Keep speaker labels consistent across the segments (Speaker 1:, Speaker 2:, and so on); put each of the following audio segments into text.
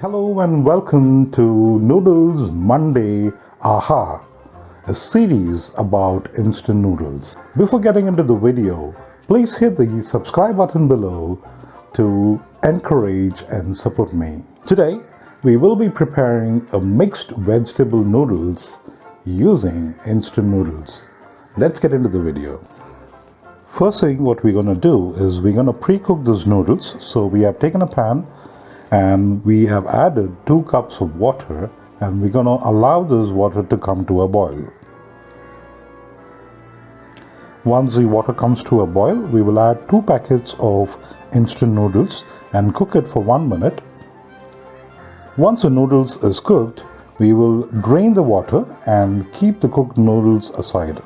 Speaker 1: Hello and welcome to Noodles Monday Ahaa, a series about instant noodles. Before getting into the video, please hit the subscribe button below to encourage and support me. Today, we will be preparing a mixed vegetable noodles using instant noodles. Let's get into the video. First thing what we're going to do is we're going to pre-cook these noodles. So we have taken a pan and we have added 2 cups of water, and we're going to allow this water to come to a boil. Once the water comes to a boil, we will add 2 packets of instant noodles and cook it for 1 minute. Once the noodles is cooked, we will drain the water and keep the cooked noodles aside.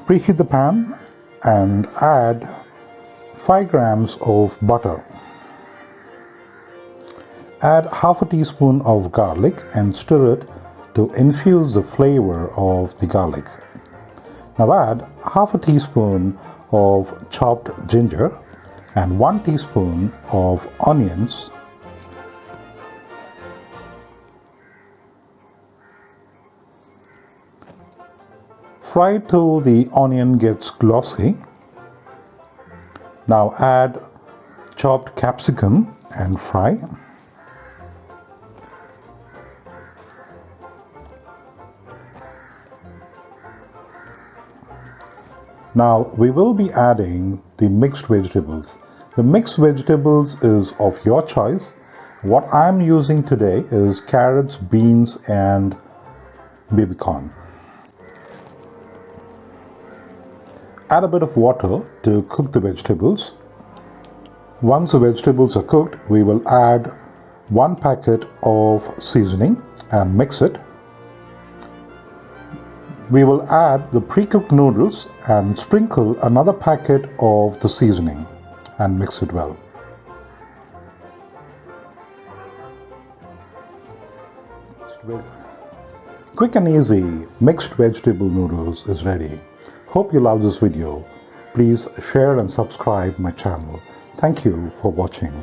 Speaker 1: Preheat the pan and add 5 grams of butter. Add half a teaspoon of garlic and stir it to infuse the flavor of the garlic. Now add half a teaspoon of chopped ginger and 1 teaspoon of onions. Fry till the onion gets glossy. Now add chopped capsicum and fry. Now we will be adding the mixed vegetables. The mixed vegetables is of your choice. What I am using today is carrots, beans and baby corn. Add a bit of water to cook the vegetables. Once the vegetables are cooked, we will add 1 packet of seasoning and mix it. We will add the pre-cooked noodles and sprinkle another packet of the seasoning and mix it well. Quick and easy mixed vegetable noodles is ready. Hope you love this video. Please share and subscribe my channel. Thank you for watching.